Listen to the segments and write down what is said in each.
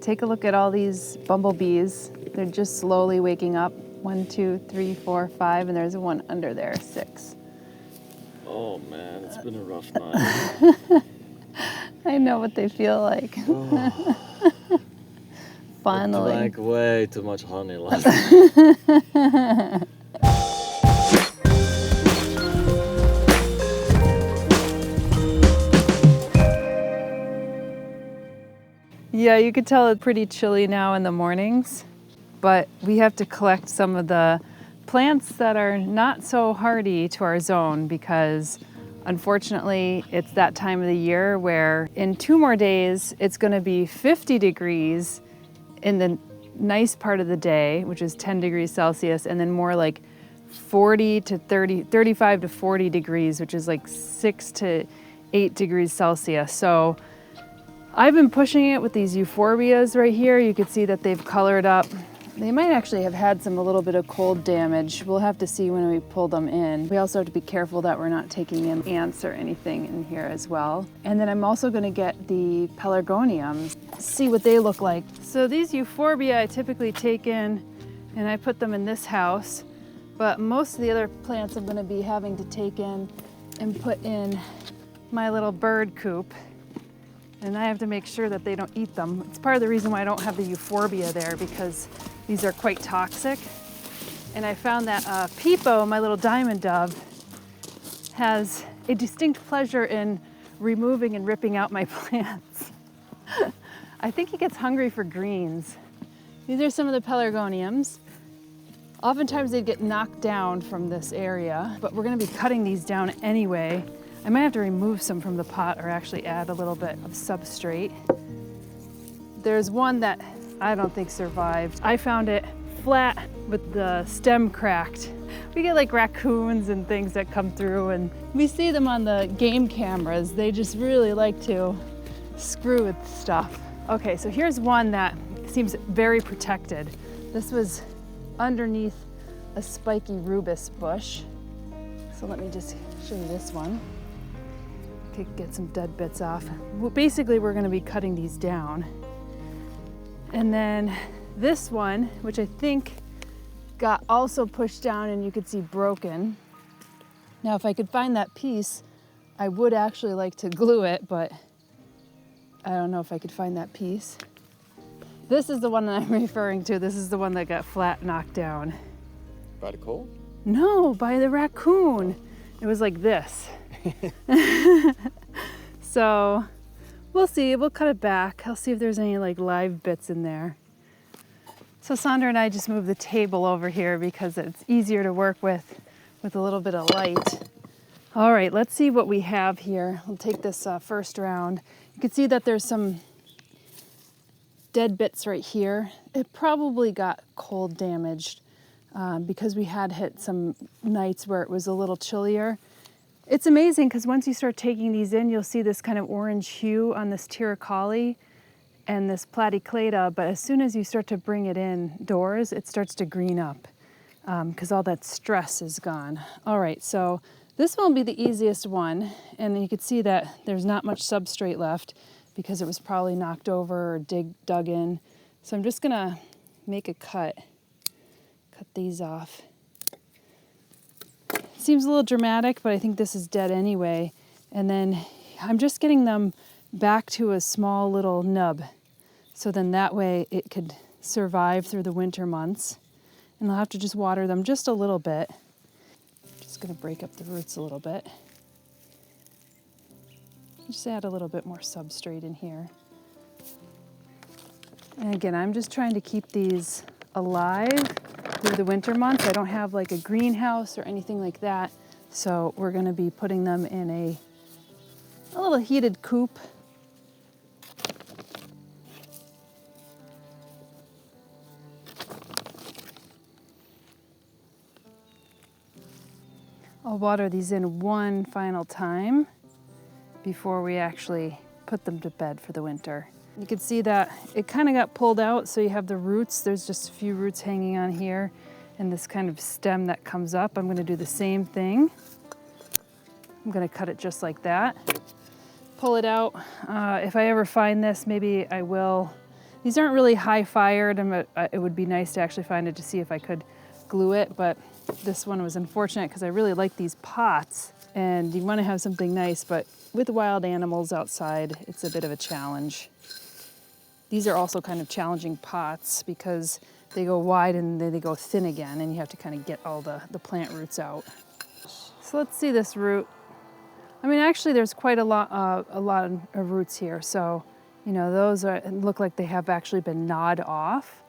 Take a look at all these bumblebees. They're just slowly waking up. 1, 2, 3, 4, 5, and there's one under there, 6. Oh man, it's been a rough night. I know what they feel like. Oh, Finally. I drank way too much honey last night. Yeah, you could tell it's pretty chilly now in the mornings, but we have to collect some of the plants that are not so hardy to our zone because unfortunately it's that time of the year where in 2 more days it's going to be 50 degrees in the nice part of the day, which is 10 degrees Celsius, and then more like 35 to 40 degrees, which is like 6 to 8 degrees Celsius. So I've been pushing it with these Euphorbias right here. You can see that they've colored up. They might actually have had a little bit of cold damage. We'll have to see when we pull them in. We also have to be careful that we're not taking in ants or anything in here as well. And then I'm also gonna get the Pelargoniums, see what they look like. So these Euphorbia I typically take in and I put them in this house, but most of the other plants I'm gonna be having to take in and put in my little bird coop. And I have to make sure that they don't eat them. It's part of the reason why I don't have the Euphorbia there, because these are quite toxic. And I found that Peepo, my little diamond dove, has a distinct pleasure in removing and ripping out my plants. I think he gets hungry for greens. These are some of the Pelargoniums. Oftentimes they get knocked down from this area, but we're gonna be cutting these down anyway. I might have to remove some from the pot or actually add a little bit of substrate. There's one that I don't think survived. I found it flat with the stem cracked. We get like raccoons and things that come through and we see them on the game cameras. They just really like to screw with stuff. Okay, so here's one that seems very protected. This was underneath a spiky rubus bush. So let me just show you this one. Could get some dead bits off. Well, basically, we're going to be cutting these down. And then this one, which I think got also pushed down and you could see broken. Now, if I could find that piece, I would actually like to glue it, but I don't know if I could find that piece. This is the one that I'm referring to. This is the one that got flat knocked down. By the cold? No, by the raccoon. It was like this. So we'll see, we'll cut it back. I'll see if there's any like live bits in there. So Sandra and I just moved the table over here because it's easier to work with a little bit of light. All right, let's see what we have here. We'll take this first round. You can see that there's some dead bits right here. It probably got cold damaged because we had hit some nights where it was a little chillier. It's amazing because once you start taking these in, you'll see this kind of orange hue on this Tiracoli and this Platyclada, but as soon as you start to bring it indoors, it starts to green up because all that stress is gone. All right, so this one will be the easiest one, and you can see that there's not much substrate left because it was probably knocked over or dug in. So I'm just gonna make a cut these off. Seems a little dramatic, but I think this is dead anyway. And then I'm just getting them back to a small little nub. So then that way it could survive through the winter months. And I'll have to just water them just a little bit. Just gonna break up the roots a little bit. Just add a little bit more substrate in here. And again, I'm just trying to keep these alive through the winter months. I don't have like a greenhouse or anything like that. So we're gonna be putting them in a little heated coop. I'll water these in one final time before we actually put them to bed for the winter. You can see that it kind of got pulled out, so you have the roots. There's just a few roots hanging on here and this kind of stem that comes up. I'm gonna do the same thing. I'm gonna cut it just like that. Pull it out. If I ever find this, maybe I will These aren't really high fired, and it would be nice to actually find it to see if I could glue it, but this one was unfortunate because I really like these pots, and you want to have something nice, but with wild animals outside, it's a bit of a challenge. These are also kind of challenging pots because they go wide and then they go thin again, and you have to kind of get all the plant roots out. So let's see this root. I mean, actually, there's quite a lot of roots here. So, you know, those look like they have actually been gnawed off.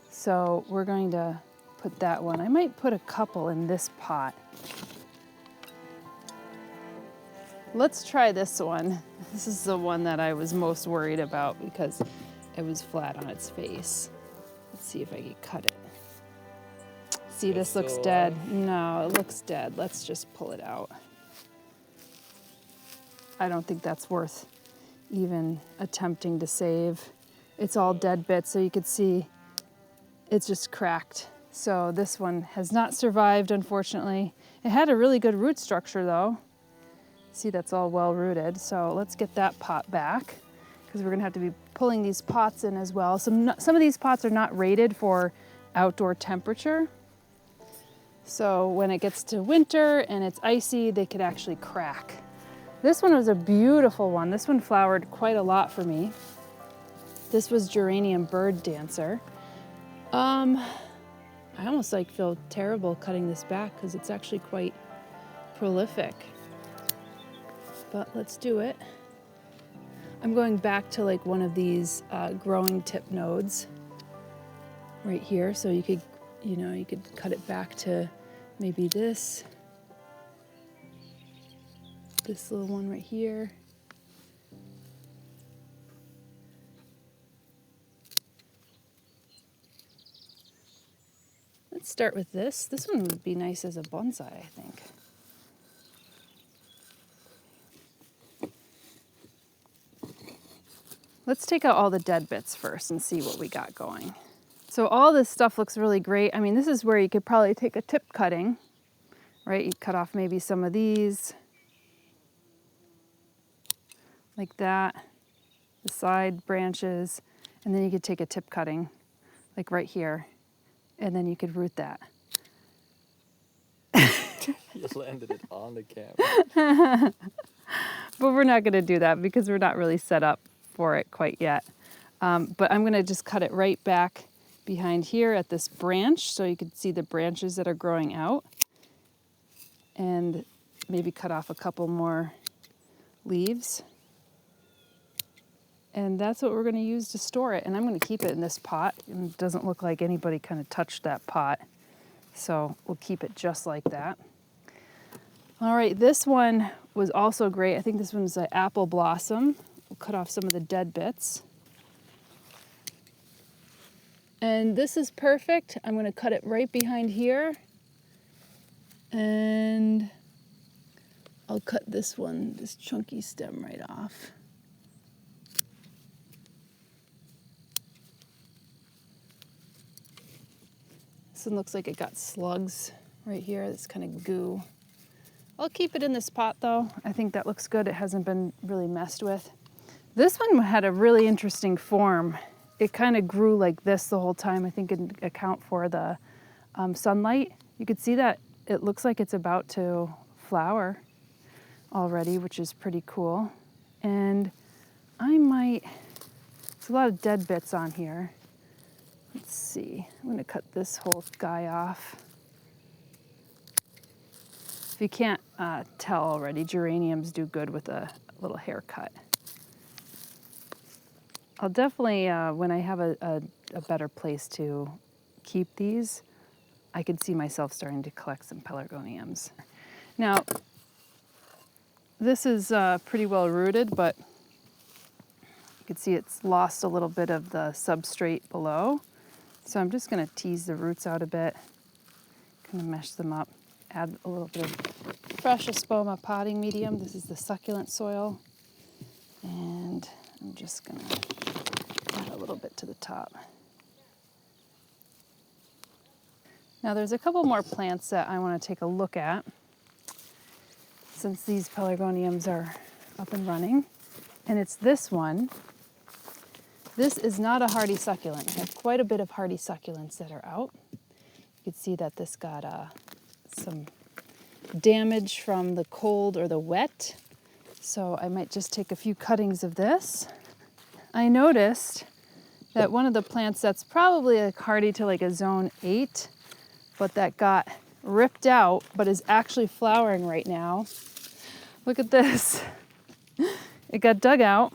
So we're going to put that one. I might put a couple in this pot. Let's try this one. This is the one that I was most worried about because it was flat on its face. Let's see if I can cut it. See, this looks dead. No, it looks dead. Let's just pull it out. I don't think that's worth even attempting to save. It's all dead bits, so you could see it's just cracked. So this one has not survived, unfortunately. It had a really good root structure though. See, that's all well rooted. So let's get that pot back because we're gonna have to be pulling these pots in as well. Some of these pots are not rated for outdoor temperature. So when it gets to winter and it's icy, they could actually crack. This one was a beautiful one. This one flowered quite a lot for me. This was Geranium Bird Dancer. I almost feel terrible cutting this back because it's actually quite prolific. But let's do it. I'm going back to like one of these growing tip nodes right here. So you could, you could cut it back to maybe this little one right here. Let's start with this. This one would be nice as a bonsai, I think. Let's take out all the dead bits first and see what we got going. So all this stuff looks really great. I mean, this is where you could probably take a tip cutting, right? You'd cut off maybe some of these, like that, the side branches, and then you could take a tip cutting, like right here, and then you could root that. You landed it on the camera. But we're not gonna do that because we're not really set up for it quite yet. But I'm gonna just cut it right back behind here at this branch so you can see the branches that are growing out, and maybe cut off a couple more leaves. And that's what we're gonna use to store it. And I'm gonna keep it in this pot. And it doesn't look like anybody kind of touched that pot. So we'll keep it just like that. All right, this one was also great. I think this one's an apple blossom. We'll cut off some of the dead bits. And this is perfect. I'm gonna cut it right behind here. And I'll cut this one, this chunky stem right off. This one looks like it got slugs right here, this kind of goo. I'll keep it in this pot though. I think that looks good. It hasn't been really messed with. This one had a really interesting form. It kind of grew like this the whole time. I think it account for the sunlight. You could see that it looks like it's about to flower already, which is pretty cool. And there's a lot of dead bits on here. Let's see, I'm gonna cut this whole guy off. If you can't tell already, geraniums do good with a little haircut. I'll definitely, when I have a better place to keep these, I could see myself starting to collect some pelargoniums. Now, this is pretty well rooted, but you can see it's lost a little bit of the substrate below. So I'm just gonna tease the roots out a bit, kind of mesh them up, add a little bit of fresh espoma potting medium. This is the succulent soil. And I'm just gonna add a little bit to the top. Now there's a couple more plants that I wanna take a look at since these pelargoniums are up and running. And it's this one. This is not a hardy succulent. I have quite a bit of hardy succulents that are out. You can see that this got some damage from the cold or the wet. So I might just take a few cuttings of this. I noticed that one of the plants that's probably like hardy to like a zone 8, but that got ripped out, but is actually flowering right now. Look at this. It got dug out,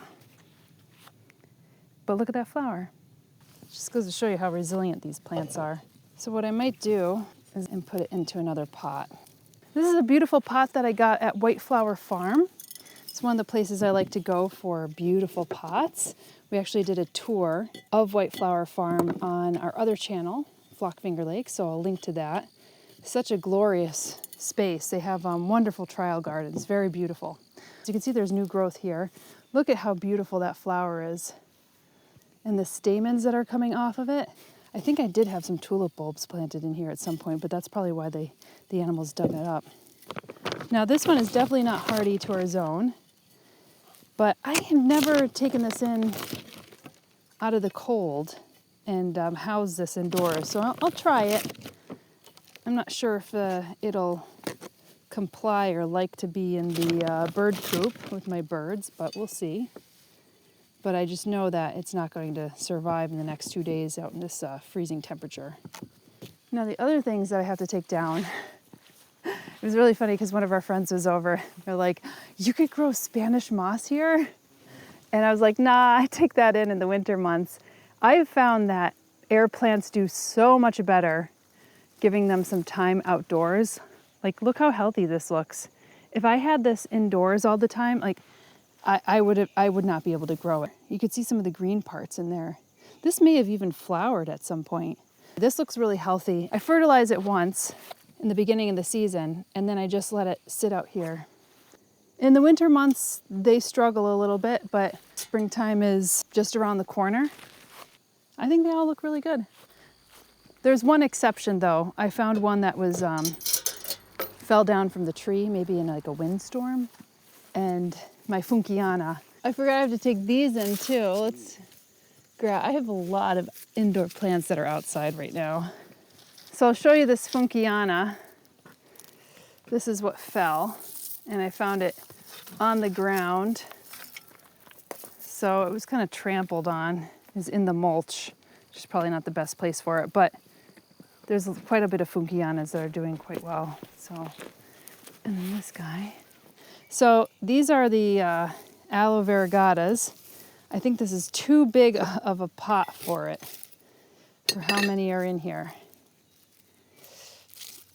but look at that flower. Just goes to show you how resilient these plants are. So what I might do is put it into another pot. This is a beautiful pot that I got at White Flower Farm. It's one of the places I like to go for beautiful pots. We actually did a tour of White Flower Farm on our other channel, Flockfinger Lake, so I'll link to that. Such a glorious space. They have wonderful trial gardens, very beautiful. As you can see, there's new growth here. Look at how beautiful that flower is. And the stamens that are coming off of it. I think I did have some tulip bulbs planted in here at some point, but that's probably why the animals dug it up. Now this one is definitely not hardy to our zone, but I have never taken this in out of the cold and housed this indoors. So I'll try it. I'm not sure if it'll comply or like to be in the bird coop with my birds, but we'll see. But I just know that it's not going to survive in the next 2 days out in this freezing temperature. Now the other things that I have to take down, it was really funny because one of our friends was over. They're like, you could grow Spanish moss here? And I was like, nah, I take that in the winter months. I've found that air plants do so much better giving them some time outdoors. Like, look how healthy this looks. If I had this indoors all the time, like, I would not be able to grow it. You could see some of the green parts in there. This may have even flowered at some point. This looks really healthy. I fertilize it once in the beginning of the season, and then I just let it sit out here. In the winter months, they struggle a little bit, but springtime is just around the corner. I think they all look really good. There's one exception though. I found one that was fell down from the tree, maybe in like a windstorm, and my Funkiana. I forgot I have to take these in too. Let's grab. I have a lot of indoor plants that are outside right now. So I'll show you this Funkiana. This is what fell, and I found it on the ground. So it was kind of trampled on. It was in the mulch, which is probably not the best place for it, but there's quite a bit of Funkianas that are doing quite well. So, and then this guy. So these are the Aloe variegatas. I think this is too big of a pot for it, for how many are in here.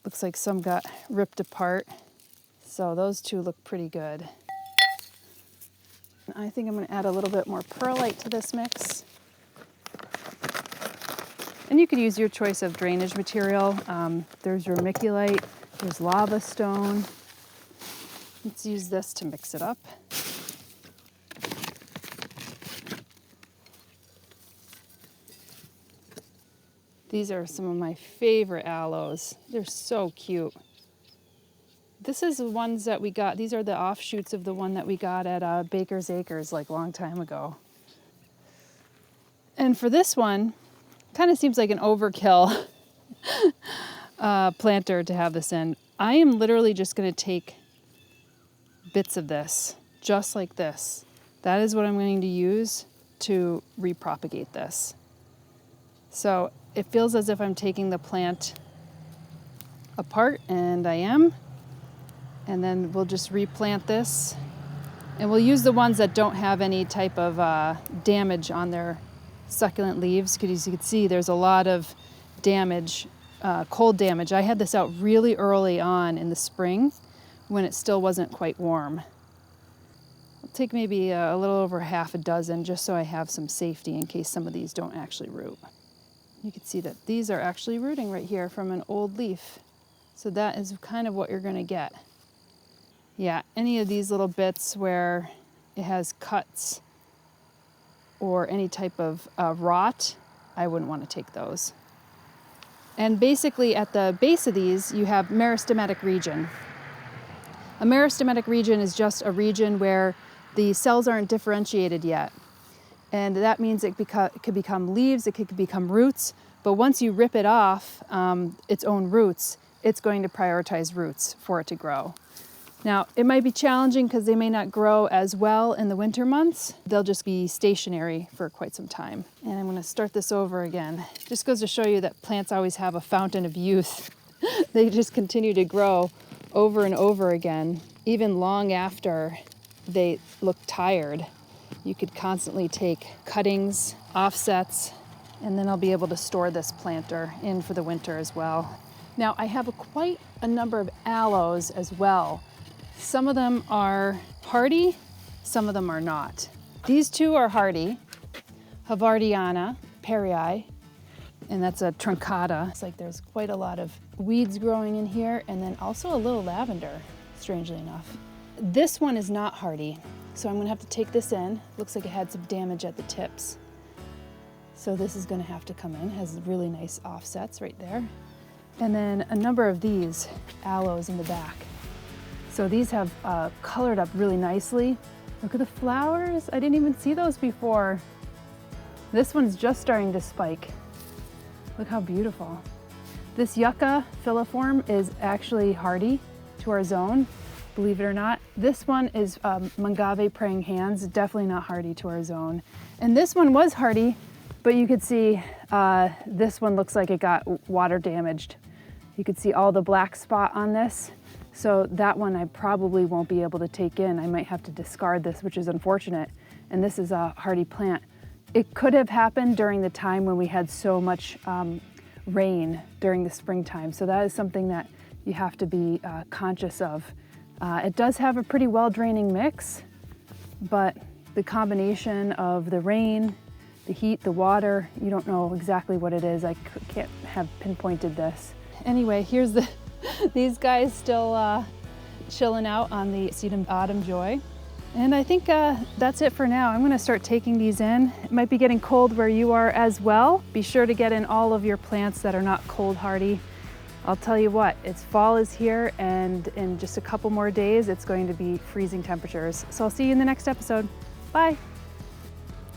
Looks like some got ripped apart. So those two look pretty good. I think I'm going to add a little bit more perlite to this mix. And you could use your choice of drainage material. There's vermiculite, there's lava stone. Let's use this to mix it up. These are some of my favorite aloes. They're so cute. This is the ones that we got. These are the offshoots of the one that we got at Baker's Acres like a long time ago. And for this one, kind of seems like an overkill planter to have this in. I am literally just going to take bits of this, just like this. That is what I'm going to use to repropagate this. So it feels as if I'm taking the plant apart, and I am. And then we'll just replant this. And we'll use the ones that don't have any type of damage on their succulent leaves, because as you can see, there's a lot of damage, cold damage. I had this out really early on in the spring when it still wasn't quite warm. I'll take maybe a little over half a dozen just so I have some safety in case some of these don't actually root. You can see that these are actually rooting right here from an old leaf. So that is kind of what you're going to get. Yeah, any of these little bits where it has cuts or any type of rot, I wouldn't want to take those. And basically at the base of these, you have meristematic region. A meristematic region is just a region where the cells aren't differentiated yet. And that means it could become leaves, it could become roots. But once you rip it off its own roots, it's going to prioritize roots for it to grow. Now, it might be challenging because they may not grow as well in the winter months. They'll just be stationary for quite some time. And I'm going to start this over again. Just goes to show you that plants always have a fountain of youth. They just continue to grow over and over again, even long after they look tired. You could constantly take cuttings, offsets, and then I'll be able to store this planter in for the winter as well. Now, I have quite a number of aloes as well. Some of them are hardy, some of them are not. These two are hardy, Havardiana perii, and that's a truncata. It's like there's quite a lot of weeds growing in here, and then also a little lavender, strangely enough. This one is not hardy, so I'm gonna have to take this in. Looks like it had some damage at the tips. So this is gonna have to come in, has really nice offsets right there. And then a number of these aloes in the back. So these have colored up really nicely. Look at the flowers. I didn't even see those before. This one's just starting to spike. Look how beautiful. This yucca filiform is actually hardy to our zone, believe it or not. This one is Mangave praying hands, definitely not hardy to our zone. And this one was hardy, but you could see this one looks like it got water damaged. You could see all the black spot on this. So that one I probably won't be able to take in. I might have to discard this, which is unfortunate. And this is a hardy plant. It could have happened during the time when we had so much rain during the springtime. So that is something that you have to be conscious of. It does have a pretty well-draining mix, but the combination of the rain, the heat, the water, you don't know exactly what it is. I can't have pinpointed this. Anyway, here's these guys still chilling out on the Sedum Autumn Joy. And I think that's it for now. I'm gonna start taking these in. It might be getting cold where you are as well. Be sure to get in all of your plants that are not cold hardy. I'll tell you what, fall is here, and in just a couple more days, it's going to be freezing temperatures. So I'll see you in the next episode. Bye.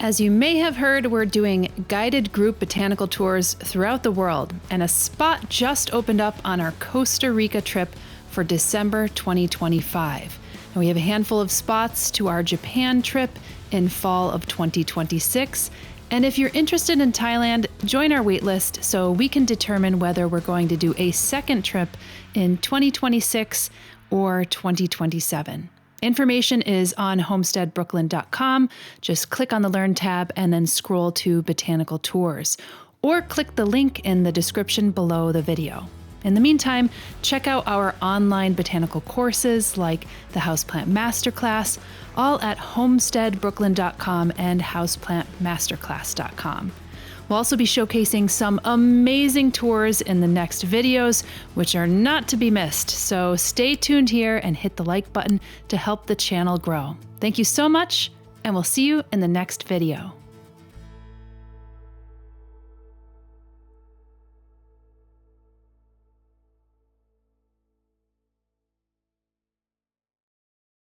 As you may have heard, we're doing guided group botanical tours throughout the world, and a spot just opened up on our Costa Rica trip for December 2025. And we have a handful of spots to our Japan trip in fall of 2026. And if you're interested in Thailand, join our waitlist so we can determine whether we're going to do a second trip in 2026 or 2027. Information is on homesteadbrooklyn.com. Just click on the Learn tab and then scroll to Botanical Tours, or click the link in the description below the video. In the meantime, check out our online botanical courses like the Houseplant Masterclass, all at homesteadbrooklyn.com and houseplantmasterclass.com. We'll also be showcasing some amazing tours in the next videos, which are not to be missed. So stay tuned here and hit the like button to help the channel grow. Thank you so much, and we'll see you in the next video.